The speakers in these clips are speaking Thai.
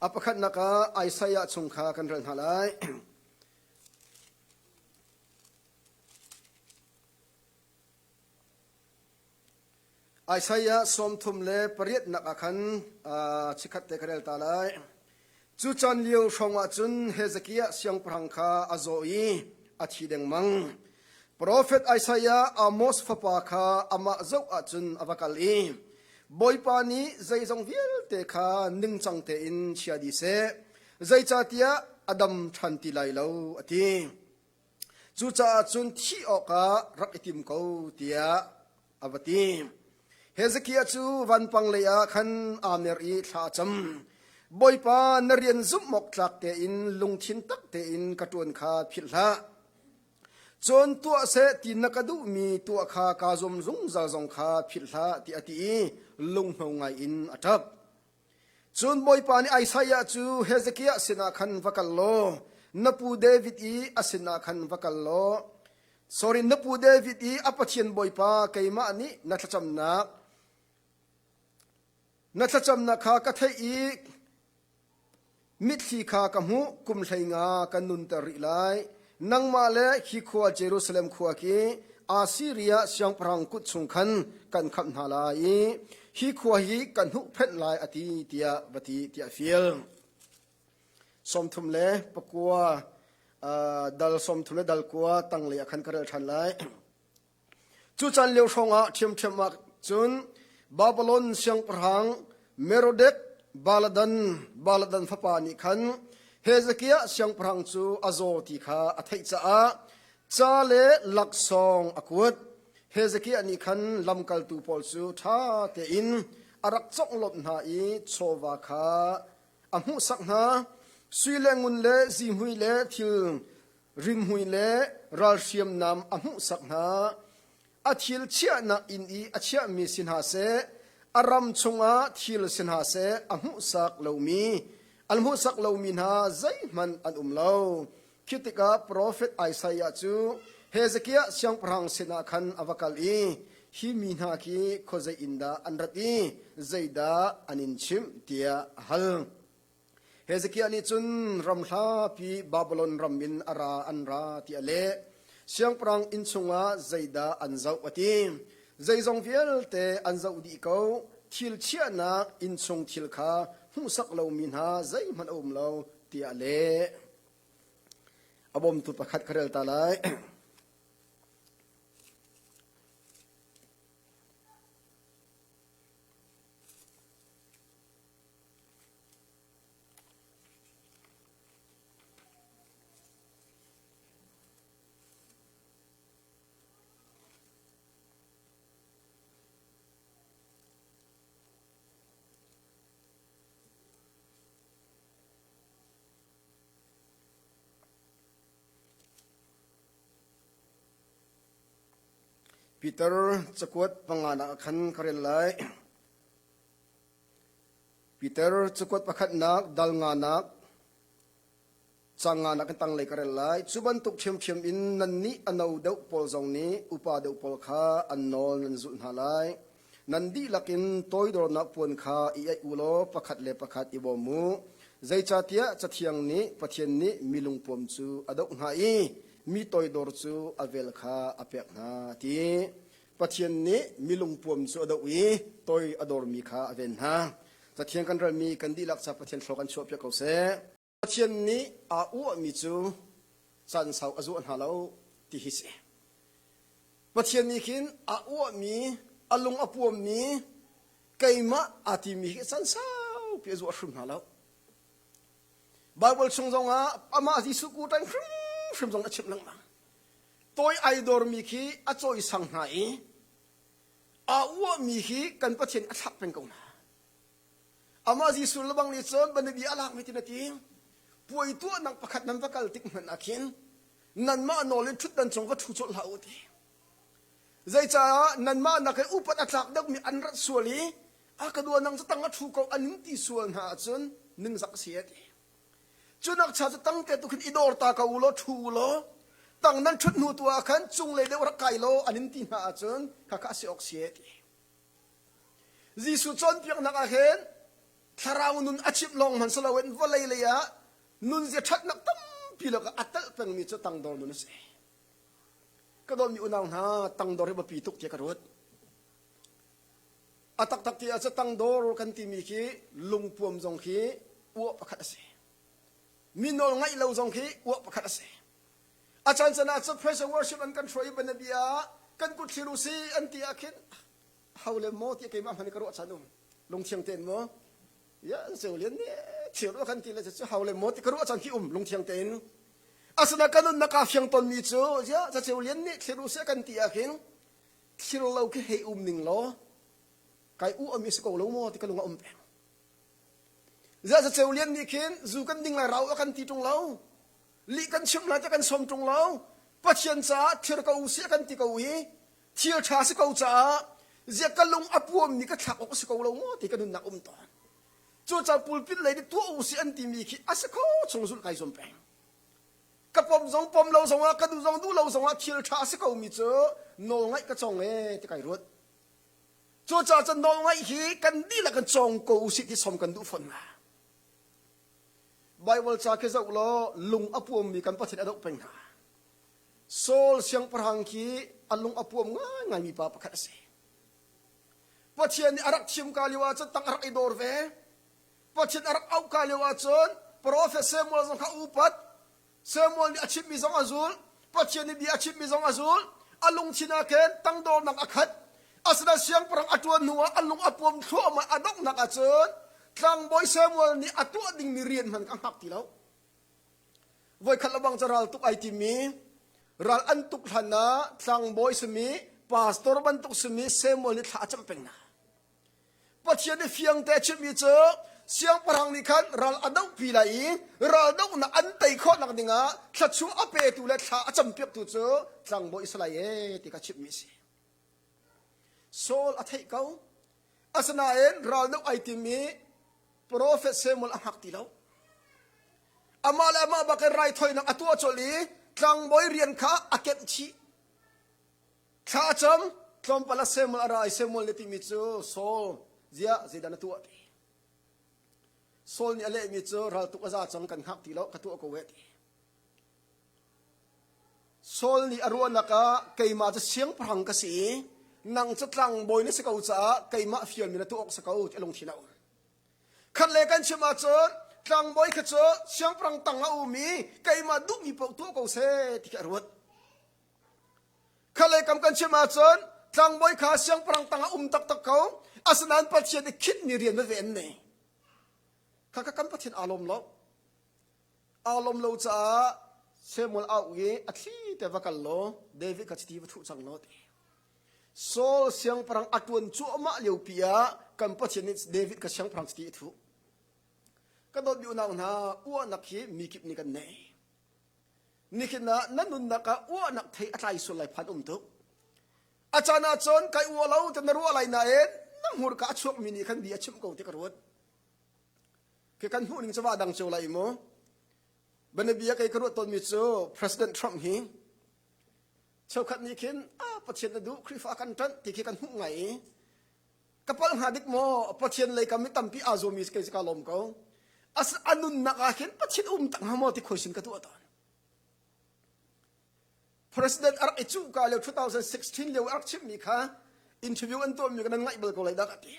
อปขัดนักไอซายะชงขากันเรื่องอะไรไอซายะสมทุมเลปริยนักขันชิคัดเตกเรลตาไลจูจันเลียวชงอาจุนเฮซกียะเสียงพรังคาอโซอีอาทิเดงมังโปรเฟตไอซายะอามอสฟปาคาอามาเจ้าอาจุนอวกาลีบอยปานีใจจงเวียลเตคาหนึ่งจังเตอินเชียดิเซใจจัตยาอดัมทันติไลเลวอติจูจ่าจุนที่ออการักอิติมเขาเตียอวติเฮซกียาจูวันปังเลยาขันอาเมรีทาจำบอยปานเรียนซุมหมกจักเตอินลุงชินตักเตอินกระตวนคาพิลละจนตัวเสตินักดูมีตัวคากาจมรุงจาจงคาพิลละที่อติลุงเฮงไงอินอัตักจนบอยปานีไอซายะจูเฮซกียาสินาขันวักลโลนปูเดวิดอีอสินาขันวักลโลsorry นปูเดวิดอีอปัทยันบอยปาเกยมานีนัทจำนักคากะเทอีมิดที่คากะหูกุมไลงากันนุนตริไลนังมาเลฮิคัวเยรูซาเล็มคัวกีอาซีเรียเสียงพรังกุดสุงคันกันขับนาลายฮิคัวฮีกันหุเพนลายอติเตียบติเตียฟิลสมทุมเลปกัวดัลสมทุมเลดัลกัวตั้งเลยขันกระเดชันไลจูจันเลียวชงอาเทียมมักจุนบาบิโลนเสียงพรังเมโรเดกบาลดันฟปานิขันเฮซกียะเสียงพรังจูอโซติคาอัฐิจ้าเลลักซองอกุดเฮซกียะนิขันลำกัลตูปอลจูท่าเตอินอารักจงลดนาอีโชวาคาอมุสักนาสุยเลงุนเลซิมหุยเลทิลริมหุยเลรัลเชียมนำอมุสักนาอาทิลเชียนาอินอีอาเชียมีสินหาเซอารามชงอาทิลสินหาเซอมุสักเลวมีอัลมุสักเลวมีนาใจมันอันเลวคิดกับโปรเฟตไอซายะจูเฮซกียะเสียงพรังสินาคันอวกาลีฮิมีนาคีโคใจอินดาอันรัตีใจดาอันินชิมเตียฮัลเฮซกียะนี่จุนรำลาปีบาบิโลนรำมินอาราอันราตีอเลเสียงพรังอินชงอาใจดาอันเจ้าอติใจจงเวียลเตอันเจ้าดีเขาทิลเชียนักอินชงทิลคาหูสักเลวมินหาใจมันเลวตีอเลอบอมตุประคัดคาเรลตาไลปีเตอร์จะกวดปังงานักขันคาเรลไลปีเตอร์จะกวดประคัดนักดัลงานักจังงานักตั้งเลยคาเรลไลจุบันตุกเชียมอินนันนี้อันเอาเดวปอลจงนี้อุปาเดวปอลคาอันนอลนันจุนหาไลนันดีลักินโตยโดนนักปวนคาอีไออุโลประคัดเลประคัดอีบอมูใจจัตยะจัตยังนี้ปะเทียนนี้มีลุงปวมจูอดอกหายมีตอยดอร์จูอเวลคาอเปกนาทีปะเทียนนี้มีลุงปวมจูอดอกอีตอยอดอร์มีคาอเวนนาจะเทียงกันเรื่องมีกันดีลักษณะปะเทียนโชกันชอบเปียกเอาเสปะเทียนนี้อาอุมีจูสันสาวอจุอันฮาเลาที่ฮิเสปะเทียนนี้ขินอาอุมีอลุงอปวมมีไกมะอาทิมีสันสาวเปียจุอัชุมฮาเลาบาเบิลชงจงอาอามาที่สุกุตันชิมจงชิมลังมาตัวไอดอร์มีขี้อาจอยสังหายอาวัวมีขี้กันประเทศอัฐเป็นกงนาอามาจีสุลบังลิซอนบันดีอาลักไม่ตินาทีป่วยตัวนักประคัดนันประกัลติกมันอาคินนันมาโนเลชุดดันจงก็ทุจลาอุดีใจจ้านันมานักอุปอัฐลักดักมีอันรัดส่วนนี้อากระดวนนังจะตั้งอัฐูกอันนิติส่วนหาจนหนึ่งสักเสียดีจุนักชาจะตั้งแกตุกินอิดอร์ตากาอุโลทูโลตั้งนั้นชุดนูตัวขันจุงเลยเดวรักไกโลอันนี้ตีนาจนข้าข้าเสียออกเสียดีจีสุจนเพียงนักเห็น ทาราวนุนอาชีพลองมันสลาเวนวลัยเลยะนุนจะชัดนักตั้มพิลกอัตเตเป็นมีจะตั้งดอนุนเสก็โดนมีอุณาหาตั้งดอริบปีตุกเจกรวดอัตักตักที่อาจจะตั้งดอรกันที่มีขี้ลุงพวมจงขี้อ้วกประคัตเสมีนอลไงเราจงขี้อ้วกประคัตเสอาจารย์จะน่าจะ praise and worship อันกันช่วยเป็นนบียะกันกุศิรุสีอันที่อาคินฮาวเลมโมที่เกี่ยมันกระโดดฉันนุ่มลงเชียงเต็นมั้งยะเสียวเลี้ยนเนี่ยเชียวกันที่เราจะฮาวเลมโมที่กระโดดฉันขี้ลงเชียงเต็นอาสนะกันนักเฟียงตนมีจูยะจะเชียวเลี้ยนเนี่ยศิรุสีกันที่อาคินศิรุเราขี้ให้นิ่งล้อไก่อุมีสกอลงโมที่กันลงเปงจะเชียวเลี้ยนนี่คินจูกันนิ่งเรากันที่ตรงเราลีกันชิมลาจะกันสมตรงเราปัจจัยจ้าเชื่อเขาเสียกันที่เขาฮีเชื่อชาสิเขาจ้าเจ้ากันลงอับวมนี่ก็ถักออกสิเขาลงโมที่กันนักตอนจู่จ้าปูปิดเลยที่ตัวอุสิอันที่มีขี้อาศัยเขาส่งสุดไก่สมแปงกับผมส่งผมเราส่งว่ากันดูส่งดูเราส่งว่าเชื่อชาสิเขามีเจอโนไงก็จงที่ไก่รถจู่จ้าจะโนไงฮีกันดีละกันจงกูสิที่สมกันดูฝนมาไบเบิลจากเจ้าล้อลุงอับวมมีกันพัฒนาดอกเป็นหาโซลเสียงพลังคีอันลุงอับวมง่ายมีป้าประคัตเสพัฒนาอารักชิมกาลิวาจนตั้งอารักอิดอร์เวพัฒนาอารักเอากาลิวาจนโปรเฟสเซมอลจงข้าอุปัตเซมอลนี่อาชีพมีจงอาซุลพัฒนาบีอาชีพมีจงอาซุลอันลุงชินาเกนตั้งโดนนักอัคัดอาศัยเสียงพลังอัจวนหัวอันลุงอับวมทั่วมาอดอกนักอาจนทางบอยเซมวลนี่อัตัวดิ่งมีเรียนมันกังหักทีแล้วไว้ขัดระวังจะรัลตุกไอทีมีรัลอันตุกหันนะทางบอยสมีพาสตอร์บันตุกสมีเซมวลนี่ท้าจำเป็นนะปัจจัยนี้เฟียงแต่ชิมีเจอเสียงพลังนี่ขันรัลอันดูปีไลรัลดูน่ะอันไตข้อนักดิ่งอ่ะขัดชัวอเปตุเลท้าจำเปียกตุเจอทางบอยอิสราเอลที่กัชิมีสิโซลอัฐิเขาอาสนะเอ็นรัลดูไอทีมีโปรเฟสเซมุลอักติแล้วอามาเลมาบักไรถอยนักตัวจลีทางบอยเรียนข้าอาเก็ตชีข้าจำจอมปลาเซมุลอะไรเซมุลเลติมิจูโซเจียจีดานตัวตีโซนี่อะไรมิจูเราตุกอาจังกันหักติแล้วกตัวกเวทีโซนี่อารวนักะเกยมาจะเสียงพลังกษีนังจะทางบอยนี่สกาวจ้าเกยมาฟิลมีนตัวออกสกาวจะลงทีแล้วขันเลกันชิมาจนทางบอยขจรเสียงพลังตั้งเอามีไกมาดุมีปกตัวเขาเสที่กระรวดขันเลกันชิมาจนทางบอยขาเสียงพลังตั้งเอาตักเขาอาสนันปัจเจกคิดมีเรียนไม่เว้นเนี่ยข้ากันปัจเจกอารมณ์เราจะเสมอเอาเงี้ยอัฐิแต่ว่ากันโลเดวิดกับที่วัตถุจังโลดโซเสียงพลังอัตวนจั่วมาเลียวปียกันปัจเจกเดวิดกับเสียงพลังที่ถูกก็โดนอยู่นานอ้วนนักขี้มีกิบนี่กันเน่นี่คือนั่นนุนนักอ้วนนักไทยอะไรส่วนไรพันตุกอาจารย์จนไกอ้วนเราจะนรู้อะไรนั่นนั่งหัวกะช่วงมินิคันเบียชิมกูที่กระโดดคือกันหูนิ่งจะว่าดังโจไรมั้งบันเบียไกกระโดดตอนมิจู President Trump ฮิชาวขันนี่คิดประเทศนั้นดูคริฟ้ากันทันที่คิดกันหูไงกับปัญหาดิกโมประเทศเลยก็ไม่ตั้มปีอาโซมิสเกจิกาลมเขาอาศัยอนุนนักอาเห็นประเทศตั้งหามอที่คุยสินกันตัวตอน President อารักจูกาเลว2016เลวอารักชิมมีค่ะอินทิวิวอันตัวมีกันง่ายเบลก็เลยดักตี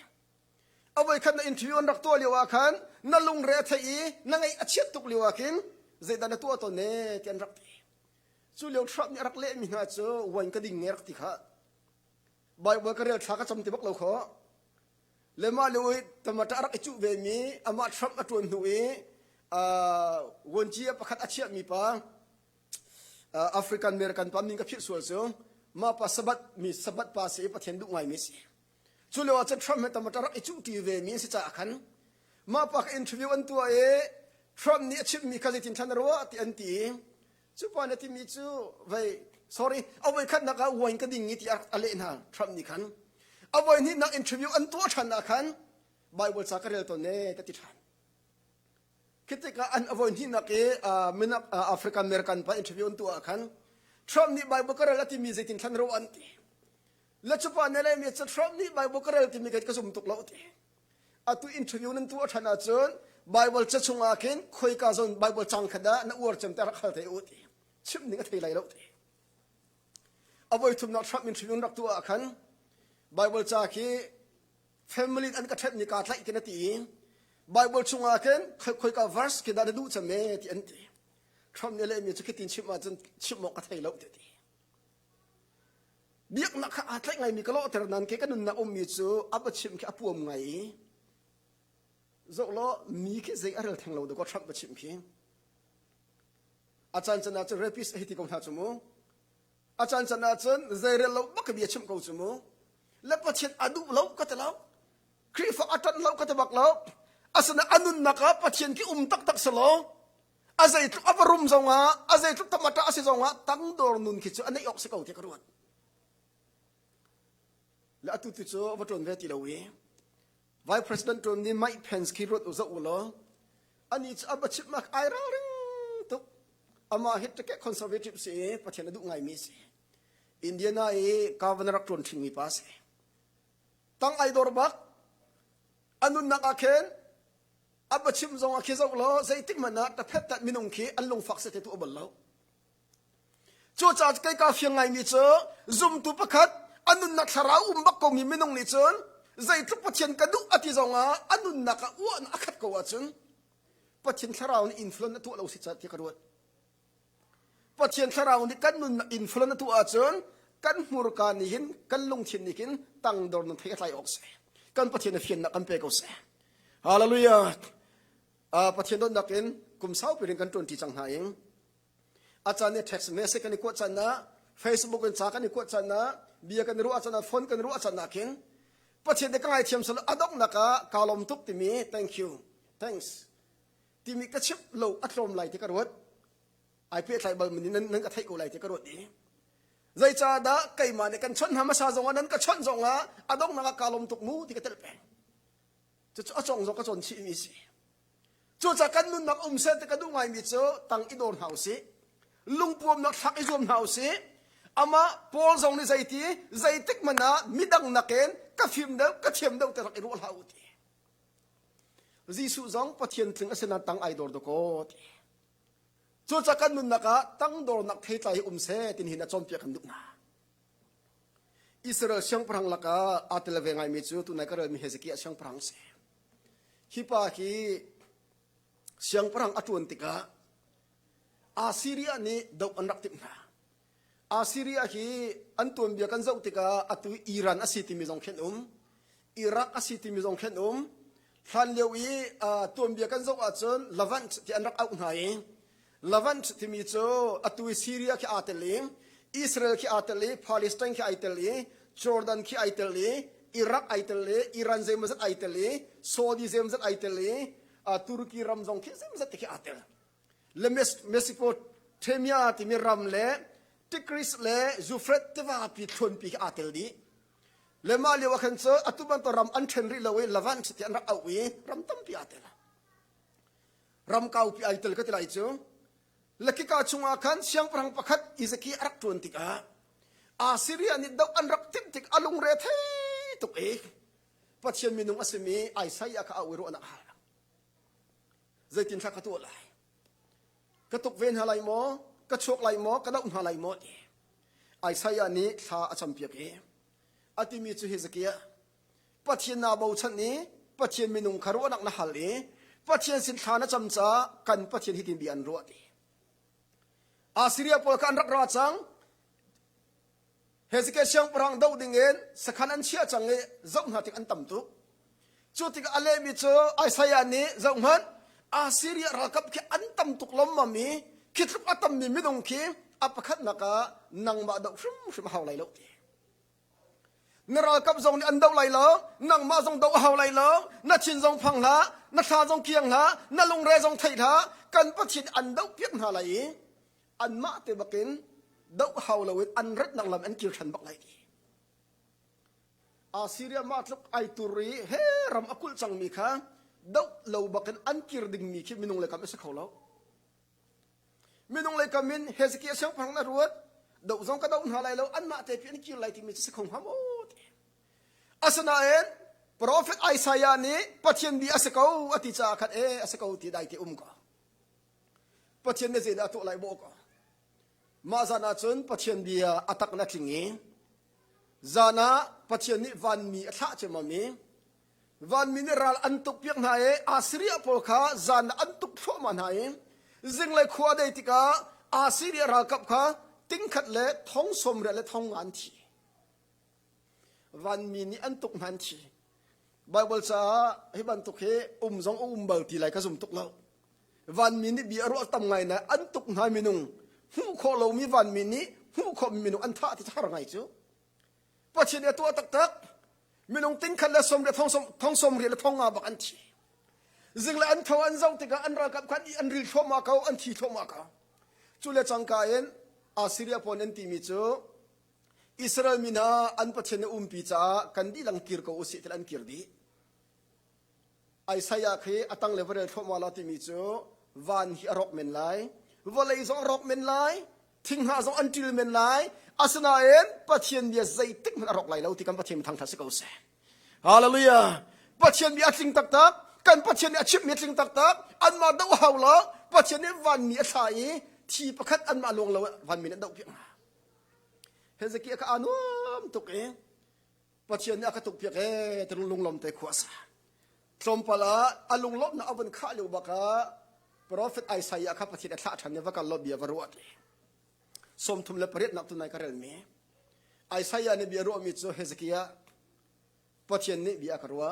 เอาไว้คันในอินทิวิวอันรักตัวเลวอาคันนั่นลุงเรทอีนั่งไงอาชีพตุกเลวอาคินเจดันตัวเน่ที่อันรักตีจู่เลวทรัพย์นี่รักเล่มีหน้าจูวันก็ดิ่งเงรักตีค่ะใบเบอร์ก็เรียกชักกระจำตีบักเราขอเลมาเลวธรรมะอารักจูเวมีอามาทรัพย์อัตวนหนุ่ยวันเจียประคัตอาชีพมีปะแอฟริกันอเมริกันปั๊มมิงกับพิษส่วนเสียงมาปัสบัดมีสบัดภาษีประเทศดุไงมิสิจุเลวจะทรัมป์ธรรมะอารักจูทีเวมีสิจ่าขันมาปักอินทรีวันตัวทรัมป์นี่อาชีพมีคดีที่ทันรัวที่อันตีจุปานที่มีจูไว้ sorry เอาไว้ขันนักวันก็ดิ่งที่อะไรนะทรัมป์นี่ขันเอาไว้นี่นักอินทรีอันตัวฉันนะขันไบเบิลสักเรื่องตัวเน่ตัดที่ฉันคิดว่าอันอวัยนี่นักมินักแอฟริกันอเมริกันไปอินเทอร์วิวตัวขันทรัมป์นี่ไบเบิลก็เรื่องที่มีสิ่งที่ทันรู้อันที่และจุดนี้เลยมีทรัมป์นี่ไบเบิลก็เรื่องที่มีการกระสุนตกเล่าที่ atu interview nan tu athana chon Bible cha chunga ken khoi ka zon Bible chang khada na ur chem ta rakhal thei uti chim ninga thei lai lo ti avoi thum na thrap interview rak tu a khan Bible cha ki family an ka thep ni ka thlai ken ti Bible chunga ken khoi ka verse ki da du chame ti an ti thram ne le mi chu kitin chim ma chen chim mo ka thei lo ti biak na kha atlai ngai mi ka lo ter nan ke kanun na mi chu aba chim ki apuam ngai zo lo mi ke zai aral thang lo do ko thak ba chim ki achan chana chu repis hiti ko tha chu mo achan chana chen zai re lo ba ka bi chim ko chu mo la pa chen adu lo ka ta lo kri fa atan lo ka ta bak lo asana anun na ka pa chen ki tak tak salo azai tu aparum zonga azai tu tamata asi zonga tang dor nun ki chu anai ok se ko te ka ruat la atu tu chu vaton ve ti lo wi Vice President Tom ni Mike Pence ki rot uza ulo ani chu abachip mak ai ra ring tu ama hit ke conservative se pathian du ngai mi se Indiana e governor ton thing mi pa se tang ai dor bak anun nak akhen abachim zong akhe zo lo zaitik mana ta phet tat minung ki anlong fak se te tu obal lo chu cha kai ka fiang ngai mi chu zum tu pakhat anun nak thara bak ko mi minung ni chun zai tu pathian ka du ati zonga anun naka uan akhat ko achun pathian tharaw ni influence tu lo si cha ti karut pathian tharaw ni kan nun influence tu achun kan mur ka ni hin kan lung thin ni kin tang dor nun thei hlai ok se kan pathian fian na kan pe ko se hallelujah pathian don nakin kum sau pirin kan ton ti chang ha ing acha ne text message kan ko chana Facebook kan cha kan ko chana bia kan ru achana phone kan ru achana kin pathian de kai thiam sal adok naka kalom tuk ti mi thank you thanks ti mi ka chip lo atlom lai ti karot ai pe thai bal min nan ka thai ko lai ti karot ni zai cha da kai ma ne kan chon hama sa zonga nan ka chon zonga adok naka kalom tuk mu ti ka tel pe chu achong zo ka chon chi mi si chu cha kan nun nak se te ka du ngai mi chu tang i don hausi lungpuam nak thak i zom hausi ama pol zong ni zaiti zaitik mana midang naken ka phim da ka thiam da ta ru hau ti jisu zong pathian tling asena tang ai dor do ko ti chu cha kan nun naka tang dor nak thei tai se tin hin a chom pia kan du na Israel siang prang laka atel ve ngai mi chu tu na ka mi Hezekiah siang prang se hi pa ki siang prang atun tika Assyria ni do anak tim na Assyria hi antum bia kan zau tika atu Iran asiti mi zong khen Iraq asiti mi zong khen than lewi tum bia kan zau achon Levant ti anak au nai Levant ti mi cho atu Syria ki ateli Israel ki ateli Palestine ki ateli Jordan ki ateli Iraq ateli Iran zemazat ateli Saudi zemazat ateli Turki ramzong ki zemazat ki atel le Mexico Temia ti mi ramle Tikris le Zufret teva pi thon pi atel di le mali wa khan so atuban to ram an then ri lawe Levant ti an au wi ram tam pi atel ram kau pi atel ka tilai chu lakika chunga khan siang prang pakhat izaki arak ton tika Assyria ni daw an rak tim tik alung re thei tuk e pathian minung asemi Isaiah ka awiro anak ha zaitin tha ka tu lai ka tuk ven halai mo ka chok lai mo ka dau halai mo ti Isaiah ni tha acham pia ke atimi chu Hezekiah pathian na bo chan ni pathian minung kharu anak na hali pathian sin thana chamcha kan pathian hitin bi an ro ti Assyria pol kan rak ra chang Hezekiah siang parang dau dingen sakhanan chia change zau na tik an tam tu chu tik ale mi chu Isaiah ni zau man Assyria rakap ki an tam tuk lom mami kitrup atam mi midong ki apakhat naka nang ma dau shum haw lai lo ti nara kap zong ni an dau lai lo nang ma zong dau haw lai lo na chin zong phang la na tha zong kiang la na lung re zong thai tha kan pathin an dau piak na lai an ma te bakin dau haw lo wit an rat nang lam an kir than bak lai ti Assyria ma tluk ai turi he ram akul chang mi kha dau lo bakin an kir ding mi ki minung le kam sa khawlo minung le kamin Hezekiah siang phang na ruat dau zong ka dau na lai lo an ma te pi an kir lai ti mi sa khong ham o asana en prophet Isaiah ni Pathian Nih asakau ati cha khat asakau ti dai ti ko Pathian ne zeda to lai bo ko ma zana chun Pathian Bia atak na thingi zana Pathian Nih van mi atha chemami van mineral antuk piak na Assyria polkha zana antuk tho man hai zing lai khwa dei tika Assyria ra kap kha ting khat le thong som re le thong an thi van mi ni antuk man thi Bible cha hiban tuk he zong bal ti lai ka zum tuk lo van mi ni bi aro tam ngai na antuk ngai minung hu kho lo mi van mi ni hu kho mi minung an tha ti thar ngai chu Pathian to tak tak minung ting khat le som re thong som re le thong nga bak an thi zing la an tho an zong tika an ra kap khan an ril thoma ka an thi thoma ka chu le changka en Assyria pon en ti mi chu Israel mina an Pathian ne pi cha kan di lang kir ko usi tel an kir di Isaiah khe atang level thoma la ti mi chu van hi arok men lai volei zo arok men lai thing ha zo antil men lai asna en Pathian bia zai tik man arok lai lo ti kan Pathian thang tha se ko se hallelujah Pathian bia ting tak tak kan Pathian ne achip mi ting tak tak an ma do haw lo Pathian ne van mi athai thi pakhat an ma long lo van mi ne do pi Hezekiah ka anum tuk Pathian ne ka tuk pi terung lung lom te khwasa Trompala alung lop na aban kha lu baka prophet Isaiah kha Pathian atha than ne vaka lo bia varuat som thum le paret nak tu nai karel me Isaiah ne bia ro mi chu Hezekiah Pathian ne bia karwa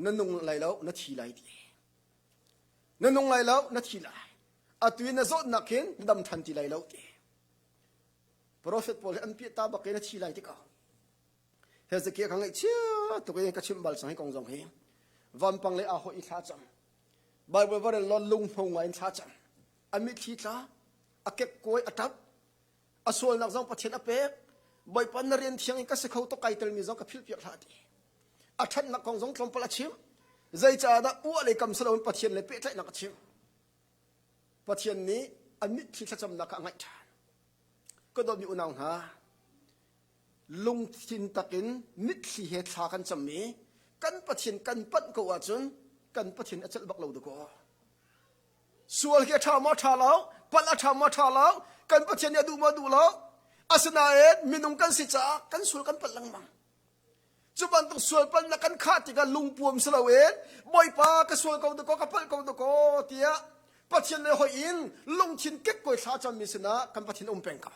nanung lai lo na thi lai ti nanung lai lo na thi lai atui na zot nakin dam than ti lai lo ti prophet Paul an pi ta ba ke na thi lai ti ka Hezekiah ka ngai chia to ke ka chim bal sang kong jong he van pang le a ho I tha chang Bible var lo lung phong ngai tha chang ami thi tla akek koi atap asol nak jong Pathian ape boy pan na rian thiang ka se khau to kai tel mi jong ka phil piak tha ti athat na kong jong tlom pala chim zai cha da u le kam salo Pathian le pe thai na ka chim Pathian ni ami thi tha cham na ka ngai tha ko do mi unang ha lung tin takin mit thi he tha kan cham mi kan Pathian kan pat ko wa chun kan Pathian achal bak lo do ko sual ke tha ma tha lao pala tha ma tha lao kan Pathian ya du ma du lao asna et minung kan si cha kan sul kan pat lang mang chuban tung sual pan na kan kha ti ga lung puam salawet boy pa ka sual ko do ko ka pal ko do ko tia Pathian le ho in lung thin kek koi tha cham mi sina kan Pathian peng ka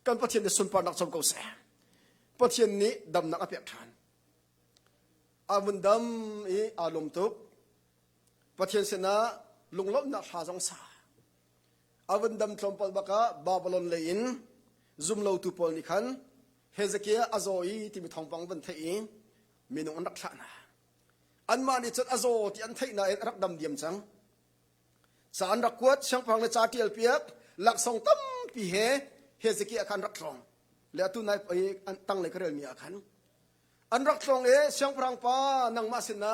kan Pathian de sun pa nak chom ko se Pathian ni dam nak apek than avundam alum tuk Pathian sena lunglom na tha jong sa avundam tlompal baka Babylon lein zumlo tu pol ni khan Hezekiah azoi ti mi thongpang ban thei minung anak thana anma ni chat azo ti an thei na en rak dam diam chang chan rak kwat sang phang le cha tial piak lak song tam pi he Hezekiah khan rak thlong le tu nai an tang le karel mi akhan an rak thlong siang prang pa nang ma sina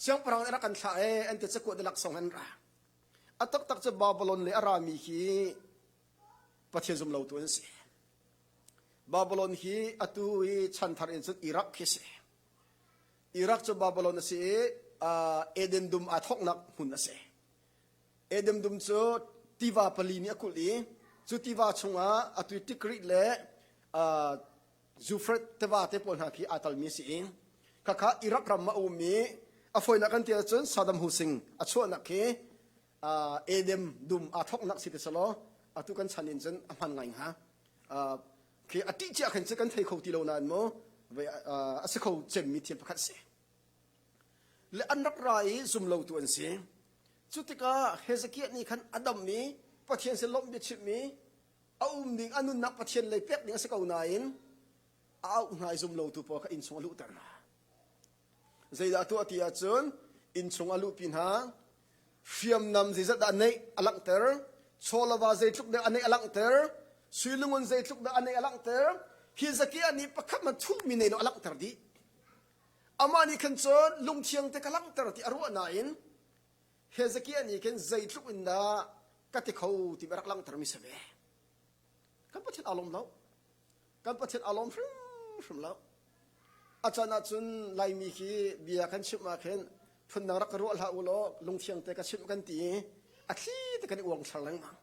siang prang rak kan tha an te chakwa de lak song an ra atak tak cha Babylon le arami hi Pathian zum lo tu an si Babylon hi atu chan thar in chut Iraq hi se Iraq cha Babylon se Eden dum athok nak hun ase Eden dum chu tiva palini akuli chu tiva chunga atu tikri le Zufret teva te pon ha ki atal mi si kaka Iraq ram ma umi afoi na kan tia chun Saddam Hussein achua na ke Eden dum athok nak si te salo atu kan chanin chen aman ngai ha ke ati cha khan che kan thei khoti lo nan mo ve ase kho chem mi thian pakhat se le anak rai zum lo tu an se chutika Hezekiah ni khan adam mi Pathian se lom bi chip mi aum ding anun nak Pathian le pek ding ase ko nain au ngai zum lo tu po ka in chung lu tar na zaida tu atia chun in chung alu pin ha fiam nam zai zat anei alang ter cholawa zai tluk de anei alang ter suilungun zai tluk da anei alang ter Hezekiah ni pakhat man thu mi nei no alang ter di amani khan chon lung thiang te kalang ter ti aru nain Hezekiah ni ken zai tluk in da ka ti khau ti barak lang ter mi sebe kan Pathian alom lo kan Pathian alom from lo อาจารย์จุนไลมีขีเบียกันชิมมาเข็นทุนนางรักรัวลาอุโลลงเทียงแต่กันชิมกันตีอาคีแต่กันอวงฉลังมัง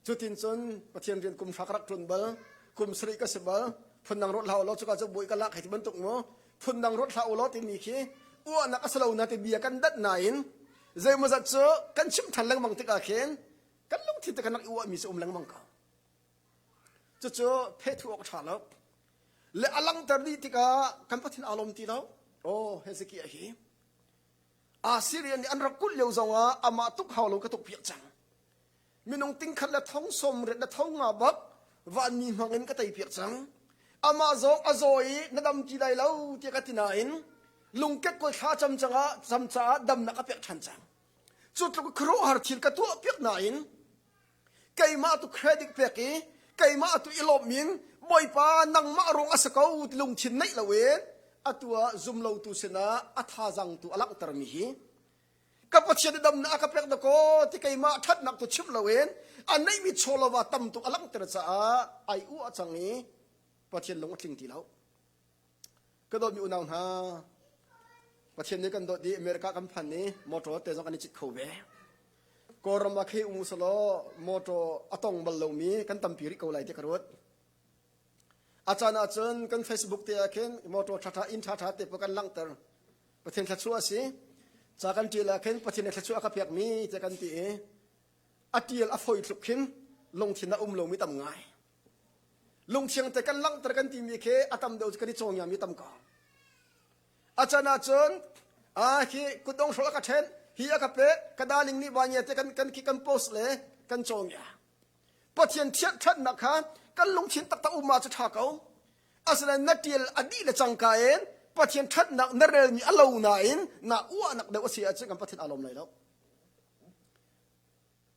จุดที่จนประเทศเรียนกลุ่มชักรักทุนเบลกลุ่มสริกสิบลทุนนางรถลาอุโลจุกจะบุยกันละให้ที่บรรทุกโมทุนนางรถลาอุโลที่มีขีอ้วนนักสลาวนาที่เบียกันดัดไหนใจมันจะเจอกันชิมทันลังมังติกาเข็นกันลงที่แต่กันนักอวมีสุมลังมังเขาจะเจอเพทุออกฉาลและอลังตรีติกากันพัฒนาอารมณ์ที่เราโอ้เฮสกี้ฮีอาซีเรียนอันรักกุลเลี้ยวจงอามาตุกเขาลงกระตุกเปียจังมีน้องติงขัดและท้องสมเร็จและท้องงาบักวันมีมังเงินก็ไตเปียจังอามาจงอาโซยนัดำจีได้แล้วเที่ยกันที่ไหนลุงเก็ตก็ข้าจำจังจำจ้าดำนักเปียชันจังจุดลูกครูหาทิลกระตัวเปียไหนไก่มาตุเครดิตเปียกี้ไก่มาตุอิลอบมินบ่อยปานังมารงอาสกาวลงชินในละเวนอตัวซุมเลาตุเสนาอัฐาจังตุอลักตรมีฮีกับปัจจัยดำนักเปียกตะโกที่ไก่มาทัดนักตุชิมละเวนอันไหนมีโชลวาตัมตุอลักตรจ้าไออูอาจังนี้ปัจจัยลงทิ้งที่เราก็โดนมีอุณาหาปัจจัยนี้กันโดดดีอเมริกากัมพันนี้มอเตอร์เตจงกันจิตเขาเวกอรมาเคอุมุสโลมอเตอร์อตองบัลลมีกันตัมปีริกเอาไหลที่กระโดดอาจารย์กันเฟซบุ๊กเตียเข็นมอเตอร์ทัดอินทัดเตปกันลังเตอร์ประเทศทัดชัวสิจากกันจีละเข็นประเทศทัดชัวกับเพียกมีจากกันตีอัติลอฟอยทุกขินลงที่น่าลงมีตำไงลงเชียงแต่กันลังเตอร์กันตีมีเคอาตมเดียวกันที่จงยามีตำกาอาจารย์ฮีกุดงชลกัดเห็นฮีอากับเป๊ะกระดาลิงนี่วานเยแต่กันคิกันโพสเลยกันจงยาประเทศเทียทัดนะคะกันลงชินตักตะอุมาจะทักเอาอาศัยนัดเดียลอดีตจังกายนประเทศทัดนักนเรลมีอารมณ์นายนน่าอ้วนนักเดี๋ยวเสียจริงกันประเทศอารมณ์เลยแล้ว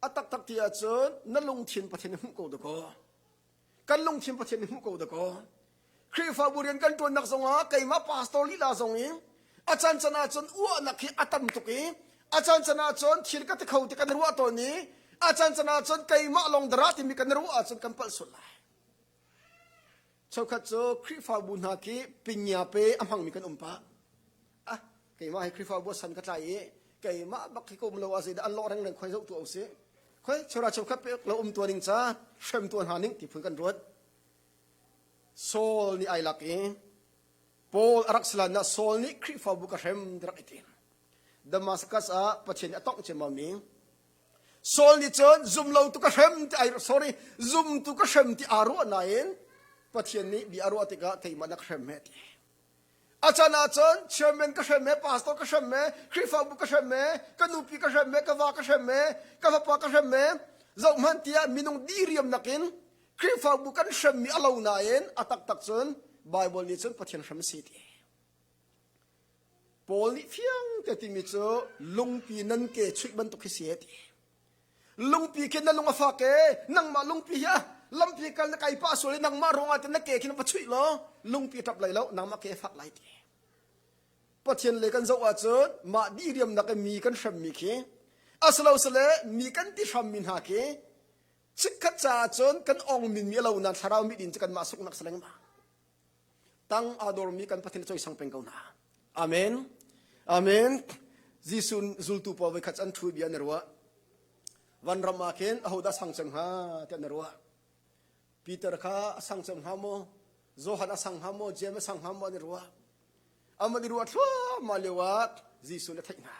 อัตตักที่อาจารย์นั่นลงชินประเทศหุ่นโกดก็กันลงชินประเทศหุ่นโกดก็ครีฟาบุเรียนกันตัวนักสงฆ์ไก่มาพาสตอลีลาสงฆ์อาจารย์ชนะจนอ้วนนักที่อัตมตุกีอาจารย์ชนะจนชิลกัตเขาที่กันรู้ตัวนี้อาจารย์ชนะจนไก่มาลงดราที่มีกันรู้อาจารย์กันเปิดสุดเลยชาวขัดโจคริฟาบุญฮักีปิญญาเปอำหังมีกันปะอ่ะไก่มาให้คริฟาบุสันกระจายไก่มาบักที่กุมเลวาสิอันล้อแรงๆคอยยกตัวเอาสิคอยชาวราชขัดเปเราตัวนิ่งจ้าเชื่อมตัวหานิ่งที่พื้นกันรถโซลนี่ไอลักเองโปลอารักษลานะโซลนี่คริฟาบุกระเชมดรักอินดามัสกัสอาปัจจัยต้องเจมามิงโซลนี่เจนซุมเราตุกระเชมที่ไอsorryซุมตุกระเชมที่อารุนายนประเทศนี้บิอารุติกาที่มันนักเชมเมติอาจารย์เชมเมนก็เชมเมพาสโตก็เชมเมคริฟาบุก็เชมเมกันูปีก็เชมเมกวาก็เชมเมกวาปาก็เชมเมเจ้ามันที่มีน้องดีเรียมนักินคริฟาบุกันเชมมีอลาวนายนอัตักตักจนไบเบิลนี้จนประเทศเชมสิทีโพลิเฟียงแต่ที่มีเจอลุงปีนันเกชุดบรรทุกเสียทีลุงปีเกนันลุงอาฟาเกนั่งมาลุงปีฮะลำพีกันนักไก่ป้าสวยนังมารงอาจจะนักเกะขินมาช่วยล้อลุงปีทับไหลแล้วนังมาเกะฝักไหลทีประเทศเลยกันจะว่าเจอมาดีเรียมนักมีกันชมมีเกอาสลาวสเลมีกันที่ชมมินหาเกชิกขจาจนกันองมินมีเรานันทาราวมิดินจะกันมาสุกนักแสดงมาตั้งอาดอร์มีกันประเทศจะสังเป็นเกาหนาอาเมนอาเมนจิสุนจุลตุปาวิขัดอันทุบีอันรัววันรำมาเคนอาหุดาสังเสมหาเตนรัวปีเตอร์ข้าสังเสมหาโมโจฮันสังหาโมเจมสังหาโมอันรัวอามันรัวทั่วมาเลวะจิสุนเทงา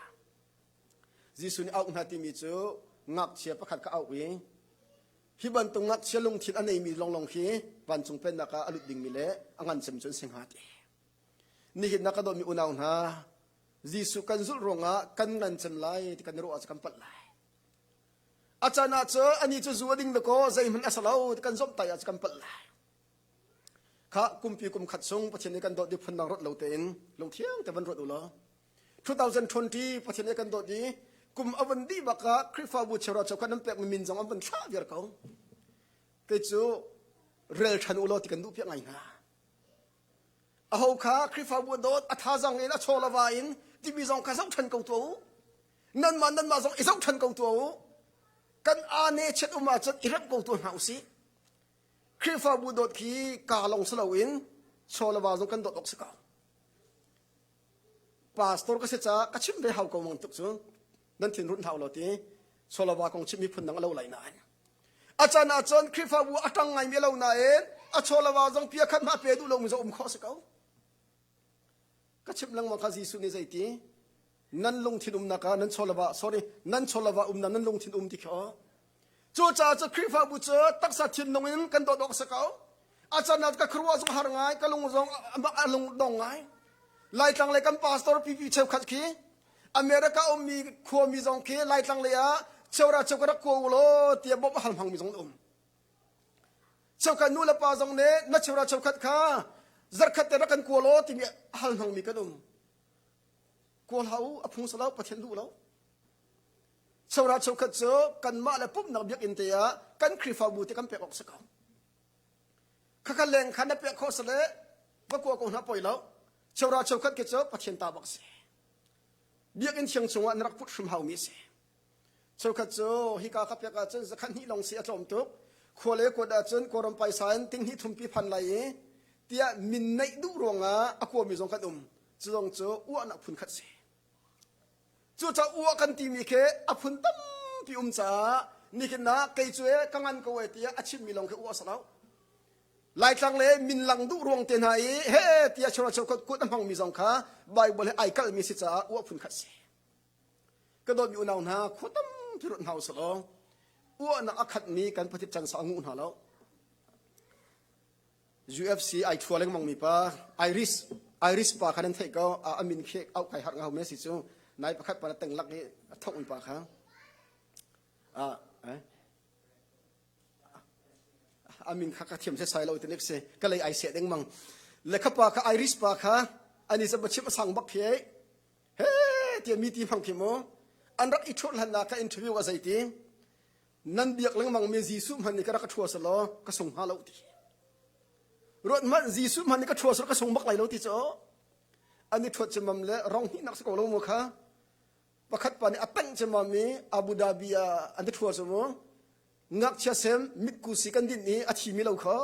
จิสุนเอาหน้าที่มีจูงักเชียประคัดก็เอาเองฮิบันตรงงักเชียลงทิศอันไหนมีลองฮีวันจงเป็นนักอลุดดิ่งมีเละอังันเสมจนเสียงหาดีนี่เห็นนักโดมีอุณาหนาจิสุกันสุดรงะกันนันเสมไลที่กันรัวจะกันปัดไลอาจารย์เจออันนี้จะจู่ดิ่งตะโกใจมันอัศลาวที่กันซบไตอาจจะกันปัดไลข้ากุมปีกุมขัดซงประเทศนี้กันโดดดิพันนังรถเหลาเต็นลงเที่ยงแต่วันรถอุลา2020ประเทศนี้กันโดดดีกุมอวันดีบักะคริฟาบุชราชกันน้ำเปียกมินจงอวันชาเดียร์เขาเกิดจู่เรือชันอุลาที่กันดูเพียงไงฮะอาหูข้าคริฟาบุโดดอัฐาจังเลยนะโชลาวาอินที่มีจงข้าส่งชันเกาตัวนั่นมาจงอีส่งชันเกาตัวกันอาเนเชตุมาจัดอิรักกูตัวหาสิคริฟาบูโดดขีกาลงสลาวิน โชลวาจงกันโดดออกสกาวปาสตอร์ก็เสียจ้ากระชิมไปหาวกองมังตุกซุนั่นถิ่นรุ่นเท่าเราทีโชลวากองชิมีพุ่นนังเราไหลนานอาจารย์คริฟาบูอัตังไงมีเราหนาเองอาโชลวาจงเปียขันมาเปียดูลงมิจะข้อสกาวกระชิมลังมังคาจีสุนิใจทีนั่นลงถิ่นนักนั่นโชลวา sorry นั่นโชลวานั่นลงถิ่นที่เขาจู่จ้าจะคริฟาบูเจอตักษะถิ่นลงอินกันโดดออกสกาวอาจารย์ก็ครัวจงหาไงก็ลงจงลงดงไงไล่ตั้งเลยกันปาสตอร์พีเชฟขัดขี้อเมริกามีขัวมีจงขี้ไล่ตั้งเลยอะเจ้าราชกระขัวโลเตียบบหันพังมีจงเจ้ากันนู่นละปาจงเน่นัชเจ้าราชขัดข้าจักขัดแต่ละกันขัวโลที่มีหันพังมีกันขัวเขาอภุงสลาวประเทศดูแล้วเจ้าราชขัดเจอกันมาแล้วปุ๊บนักเบียกอินเดียกันคริฟาบูที่กันเปออกสกาวข้ากันแรงขันได้เปข้อเสลว่าขัวกงหับปล่อยแล้วเจ้าราชขัดเกจประเทศตาบักเสเบียกอินเชียงจงวันรักพุทธชุมเฮามีเสเจ้าขัดเจอฮิกาขับเปกาจนจะขันฮิลงเสียจอมตุกขัวเล็กกว่าจนกวรมไปสายติ้งฮิทุมปีพันไหลเตียมินในดูรวงอ่ะอขัวมีจงขัดจงเจออ้วนนักพุนขัดเสจู่จะอ้วกันตีมีเคอพุนตั้มปีจ้านี่คือนะเกยจวยกังอันกวยเตียอาชิมมีลงเคอ้วสลาวไล่ตั้งเลยมินหลังดูรวงเตียนไหเฮ้เตียชนชาวกุดน้ำพังมีจงข้าใบบัวเลยไอคัลมีสิจ้าอ้วพุนขัดเสก็โดนอยู่นาวนาขุดตั้มพิรุณเฮาสลองอ้วนักขัดมีกันปฏิจันสางูนหาแล้ว UFC ไอทัวร์เล็กมังมีปะไอริสปะคันเทก็อามินเคเอาไก่หักเงาเมสิจูนายประคัดปนตึงลักนี้ท่องอุปาข้างอามินข้าเทียมเสียสายเราตัวนี้เสก็เลยไอเสียเด้งมังเลยข้าปาข้าไอริสปาข้าอันนี้จะมาชิมสั่งบักเพียเฮ้เทียมมีทีพังพิโมอันรักอิทธิพลนักการอินเทอร์วิวกับใจทีนั่นเบียกเล็งมังมีจีสุมันนี่ก็รักทัวร์สโลก็ส่งหาเราทีรถมันจีสุมันนี่ก็ทัวร์สโลก็ส่งบักไหลเราทีจ้ออันนี้ทัวร์จะมั่มเล่ร้องหินักสกุลเราโมค่ะประคัดปานี่อัตังจะมั่มมีอาบูดาบีอันนี้ทัวร์สมงักเชสเซมมิดกุสิกันดินนี้อาทิมีเราค่ะ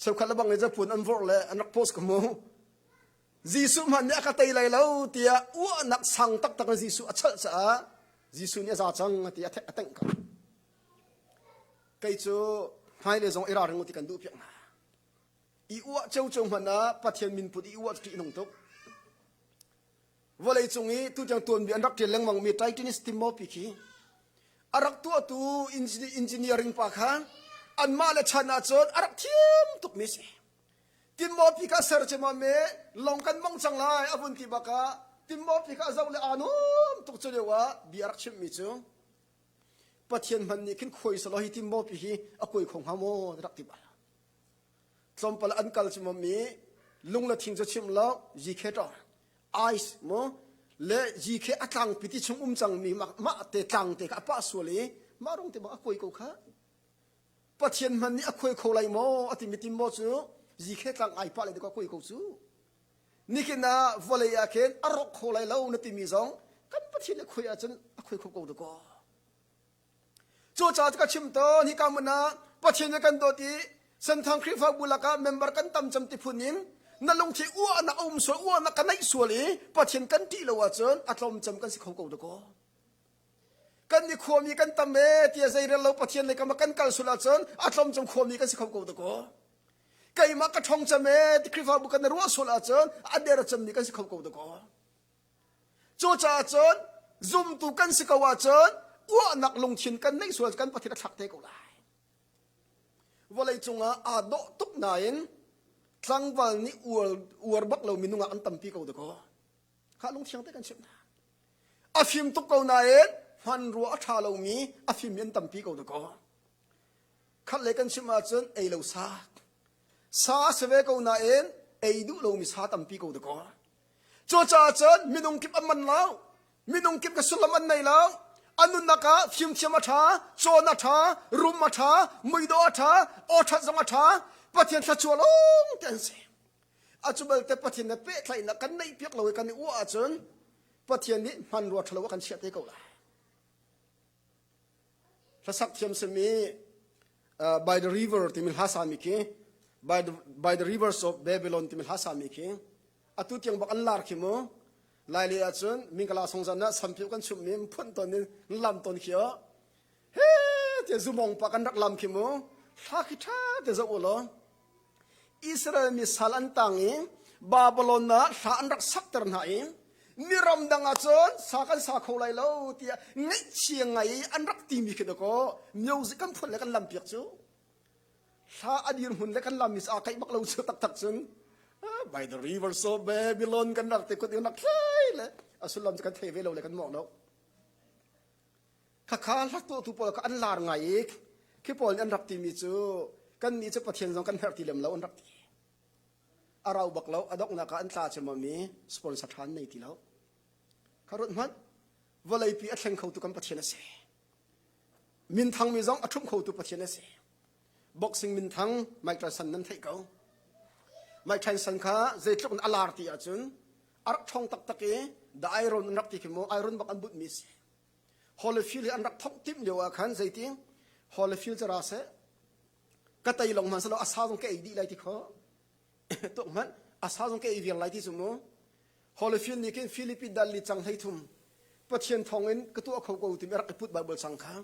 สาวขัดละบังเลยจะพูดอันวอร์เลยอันนักโพสกับโมจีสุมันเนี่ยก็เตยไหลเราเตียอ้วนนักสังตักจีสุอัจฉริยะจีสุเนี่ยจะจังเตียอัตังกันใครจะให้เลยจงเอราเรื่องที่กันดูเพียงอีอ้วนเจ้าจงมันนะปัทเทียนมินพุดอีอ้วนที่นงตุกว่าเลยจงนี้ตัวจังตัวมีอันรักเทียนเรื่องมังมีไตรตินิสติมอพิคีอารักตัวตัวอินจิเนียริงปากฮะอันมาเลชนะจนอารักเทียมตุกมิเสติมอพิกาเซอร์เจมาเมลงกันมังจังไลอาบุนที่บักะติมอพิกาเจ้าเลอานุมตุกเจเลวะบีอารักชิมมิจูปัทเทียนมันนี่ขึ้นคุยสลายติมอพิคีอาคุยของฮามโมรักที่บ้าสมปลอันกัลชิมมีลุงละทิ้งจะชิมแล้วจีเคต่อไอซ์โมและจีเคอัตังพิธีชงจังมีมาเตตังเตกับป้าสวลีมาลงเตมาคุยกูค่ะปัจเจียนมันนี่คุยเขาไรโมอติมิติโมจูจีเคตังไอป้าเลยดีกว่าคุยกูจูนี่คือนะวลีอาเคนอรกเขาไรแล้วนติมีสองกันปัจเจียนคุยอาจารย์คุยเขากูดีกว่าจู่จ้าจะชิมต่อนี่กามันนะปัจเจียนกันตัวที่สันทางคริฟาบุลกาเมมเบอร์กันตั้มจำติพุนินนั่นลงที่อ้วนนักสวยอ้วนนักกันไหนสวยเลยปัจเจียนกันที่เราจนอัตลมจำกันสิเขาเก่าตะโกกันนี่ขวมีกันตั้มเมที่ใจเราปัจเจียนในกรรมกันกัลสุลาจนอัตลมจำขวมีกันสิเขาเก่าตะโกไก่มากระทงจำเมที่คริฟาบุกันรัวสุลาจนอันเดรจำมีกันสิเขาเก่าตะโกโจจ่าจนซุ่มตุกันสิเขาว่าจนอ้วนนักลงทิ้งกันในสวยกันปฏิรักษ์เตะกูได้ว่าเลยจงอาโดตุกนายนสังวันนี้อวดบักเรามีนุ่งอันตั้มปีเขาตะโกข้าลงเชียงเตกันเช่นนั้นอาฟิมตุกเขานายนฟันรัวชาเรามีอาฟิมยันตั้มปีเขาตะโกข้าเล็กันชิมาจนเอเราซาเสวเขานายนเอดูเรามีซาตั้มปีเขาตะโกโจจ่าจนมีนุ่งกิบอันมันแล้วมีนุ่งกิบกับสุลมันในแล้วอันนุนักะฟิมเชียมาท้าโจนาท้ารุมมาท้ามุยโดท้าโอทัศมาท้าปะเทียนทัชวลงเต็นเสียอาจุบัลแต่ปะเทียนเนี่ยเป๊ะใครนักกันในเปียกเรากันในอ้วอาจนปะเทียนนี้มันรัวทะเลาะกันเฉียดได้ก็ได้ถ้าสักเทียมสมีby the river ที่มิลฮาสามิกี by the rivers of Babylon timil hasami ki atu tiang bak an lar khimo lai li achun mingkala songjana sampiu kan chumim phun ton lam ton khio he te zumong pa kan rak lam khimo thakitha te zo lo Israel mi salan tangi Babylon na sa an rak sakter na in miram dang achon sakan sa kholai lo tia ngai chiang ngai an rak ti mi khidako music kan phun le kan lam piak chu sa adir hun le kan lam mis akai bak lo chu tak tak chun by the rivers of Babylon kan rak te kut nak khai le asulam kan thei ve lo le kan mo lo kha la to tu pol ka an lar ngai ki pol an rak ti mi chu kan ni chu pathian jong kan her ti lem lo an rak ti arau bak lo adok na ka an tla che mami sponsor than nei ti lo kharut man volai pi atheng khau tu kan pathian ase min thang mi jong athum khau tu pathian ase boxing min thang mike tyson nan thei ko mike tyson kha ze tlok an alar ti achun arak thong tak take da iron rak ti khimo iron bak an but mis Holyfield an rak thok tim lewa khan ze ti Holyfield chara se katai long man salo asa jong ke di lai ti kho to man asa jong ke vial lai ti sumo Holyfield ni ken Philippine dal li chang thai thum pathian thongin katu khau ko ti rak put bible sang kha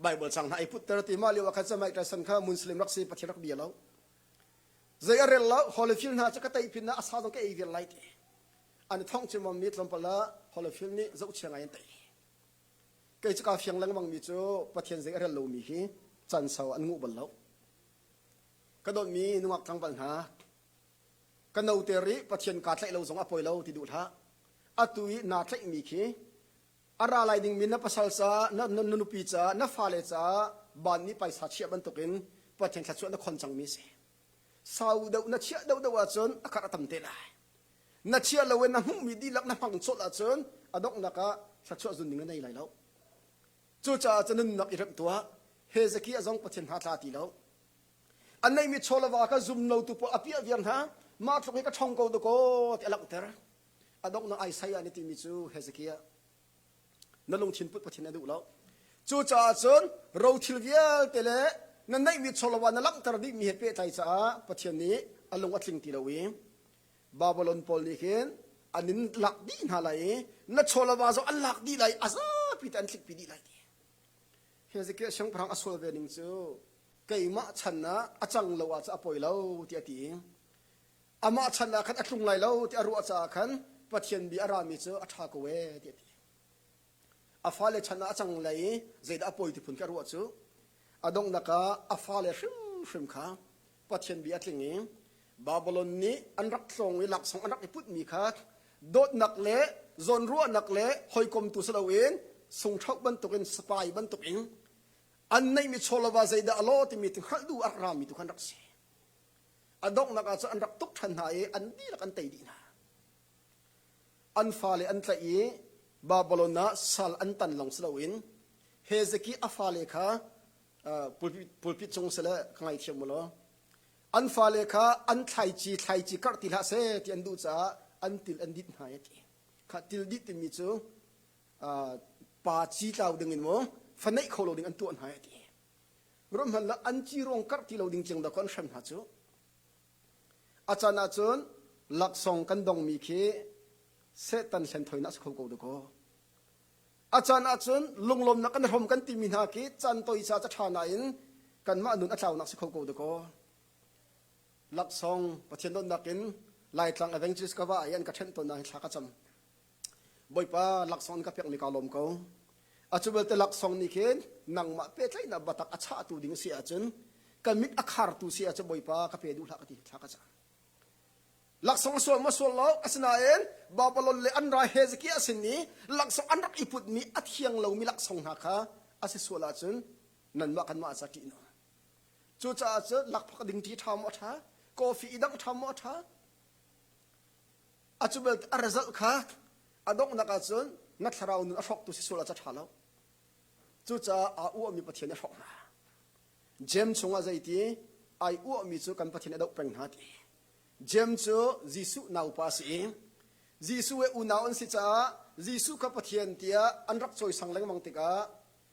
bible sang na iput ter ti ma lewa kha cha mike tyson kha muslim rak se pathian rak bialo zai arel la Holyfield na cha katai pin na asa jong ke vial lai ti an thong che mom mi tlom pala Holyfield ni zau chiang ai tai kai cha ka fiang lang mang mi chu pathian zai arel lo mi hi chan sau an ngu bal lo kadon mi nuak thang bal ha kanau teri pathian ka thlai lo zong apoi lo ti du tha atui na thlai mi khi ara lai ding min na pasal cha na nu pi cha na fa le cha ban ni paisa chia ban tokin pathian kha chu na khon chang mi se sau do na chia do wa chon akara tam te lai na chia lo na hu mi di lak na phang chot la chon adok na ka sa chu zun ning nei lai lo chu cha chanun nak irap tua Hezekiah zong pathian ha tla ti lo anai mi cholawa ka zum no tu po apia vian ha ma thok ka thong ko do ko ti alak ter adok na Isaiah ni ti mi chu Hezekiah na long thin put pathian adu lo chu cha chon ro thil vial tele na nai mi cholawa na lak ter di mi he pe tai cha pathian ni along atling ti lo wi Babylon pol ni khen anin lak di na lai na cholawa zo alak di lai asa pi tan thik pi di lai Hezekiah sang prang asol ve ning chu keima channa achang lowa cha apoi lo ti ati ama channa khat atlung lai lo ti aru acha khan pathian bi arami chu atha ko we ti ati afale channa achang lai zeida apoi ti phun ka ru chu adong naka afale shrim kha pathian bi atlingi Babylon ni anrak song wi lak song anak iput mi kha dot nak le zon ru nak le hoikom tu salawin sung thok ban tokin spai ban tokin an nei mi cholawa zaida alo ti mi khal du arami tu khan rakse adok naka cha an rak tuk than hai an di lak an tai di na an fale an tlai Babylon na sal an tan long slowin Hezekiah afale kha pulpit chung sala kangai thiamulo an fale kha an thlai chi kar ti la se ti an du cha an til an dit na ti kha til dit ti mi chu pa chi taw dingin mo fanai kholo ding an tu an hai ti rom hal la an chi rong kar ti lo ding chang da kon sham ha chu achana chun lak song kan dong mi khi se tan sen thoina s khol ko do ko achana chun lunglom na kan rom kan ti min ha ki chan toi cha cha thana in kan ma nun atlaw nak s khol ko do ko lak song pathian don nakin lai tlang evangelist ka wa yan ka then to na thla ka cham boipa lak song ka pek mi ka lom ko achubel te lak song ni khen nang ma pe tlai na batak acha tu ding si achun kamit akhar tu si acha boipa ka pe du thla ka ti thla ka cha lak song so ma so lo asna en Babylon le an ra Hezekiah sin ni lak song an rak iput mi athiang lo mi lak song na kha ase so la chun nan ma kan ma cha ti no chu cha cha lak phak ding ti tham o tha coffee idang tham o tha achubel a result kha adong na ka chun na tharau nu athok tu si so la cha thalo chu cha a uahmi pathian a thok na jem chunga zaiti ai uahmi chu kan pathian adok peng na ti jem chu jisu nau pa si jisu e una on si cha jisu ka pathian tia anrak choi sangleng mang tika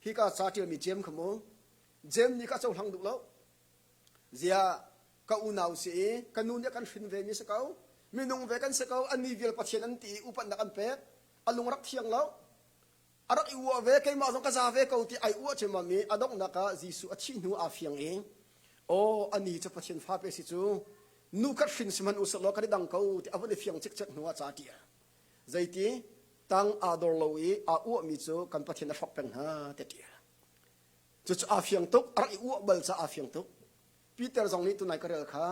hi ka cha ti mi jem khamo jem ni ka chau hang du lo zia ka unaw si kanun ya kan fin ve mi sakau minung ve kan sakau ani vil pathian an ti upat na kan pek alung rak thiang lau arak iwa ve kai ma zong ka za ve kau ti ai uwa che mami adok na ka jisu achi nu a fiang eng o ani cha pathian fa pe si chu nu kat fin siman usalo ka dang kau ti avon fiang chek chek nuwa cha ti zaiti tang ador lowi a uwa mi chu kan pathian a fak peng ha te ti chu chu a fiang tok arak uwa bal cha a fiang tok Peter zong ni tunai karel kha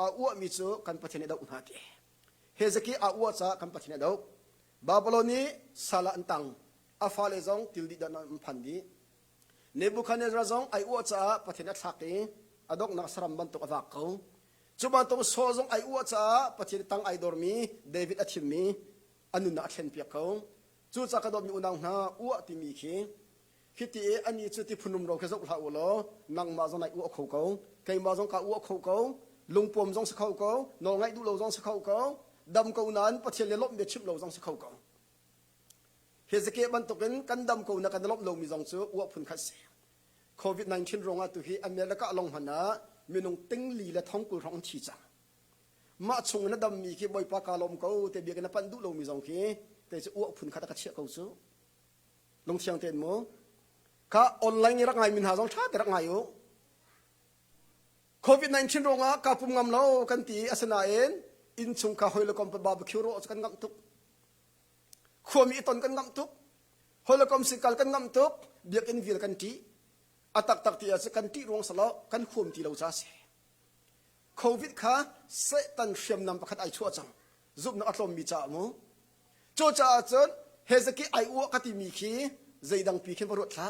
a uwa mi chu kan pathian da unha ti hezeki a uwa cha kan pathian da Babyloni sala antang afale zong tildi da phandi Nebuchadnezzar zong ai uwa cha pathian thaki adok na saram ban tok awak ko chuban tong so zong ai uwa cha pathian tang ai dormi David athim mi anu na thlen pia ko chu cha ka dom mi unang na uwa ti mi khi khiti ani chu ti phunum ro ke zok la ulo nang ma zong ai uwa kho ko kai ma zong ka uwa kho ko lungpom zong sa kho ko no ngai du lo zong sa kho ko dam ko nan pathian le lop be chip lo zong sa kho ko hezeke ban token kan dam ko na kan lop lo mi zong chu uwa phun khat se COVID-19 ronga tu hi America along hana minung ting li la thong ku rong thi cha ma chung na dam mi ki boi pa ka lom ko te bi na pan du lo mi zong ki te chu uwa phun khat ka che ko chu long chiang ten mo ka online rak ngai min ha zong tha te rak ngai yo COVID-19 ronga ka pum ngam lo kan ti asana en in chung ka hoilo kom pa barbecue ro kan ngam tuk khomi ton kan ngam tuk hoilo kom sikal kan ngam tuk biak in vil kan ti atak tak ti ase kan ti rong salo kan khum ti lo cha se COVID kha se tan fiam nam pakhat ai chua chang zup na atlom mi cha mo cho cha chon hezeki ai u ka ti mi khi zeidang pi khen barot tha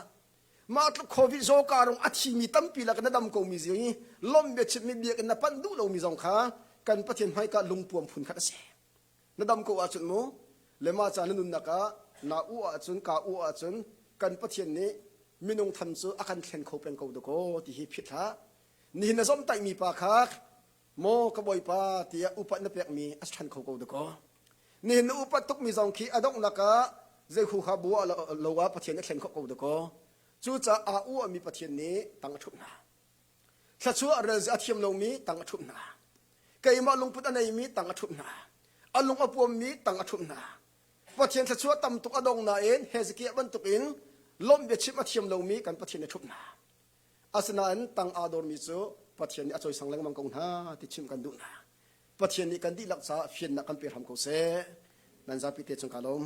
ma tlu COVID zo ka rong athi mi tam pi la kan dam ko mi zi lom be chip mi biak na pan du lo mi zong kha kan pathian hai ka lungpuam phun khat se na dam ko a chun mo lema cha nun na ka na u a chun ka u a chun kan pathian ni minung tham chu akan thlen kho pen ko do ko ti hi phit ha ni na zom tai mi pa kha mo ka boi pa ti upat na pek mi as than kho ko do ko ni na upat tuk mi zong khi adok na ka je khu kha bu lo wa pathian na thlen kho ko do ko chu cha a u mi pathian ni tang thu na sa chu a rel za thiam lo mi tang thu na kai ma lung put anai mi tang thu na alung apom mi tang thu na pathian sa chu tam tuk adong na en hezeki ban tuk in lom be chip athiam lo mi kan pathian ne thup na asna an tang ador mi chu pathian ni achoi sanglang mang kong ha ti chim kan du na pathian ni kan di lak cha fian na kan per ham ko se nan za pi te chung kalom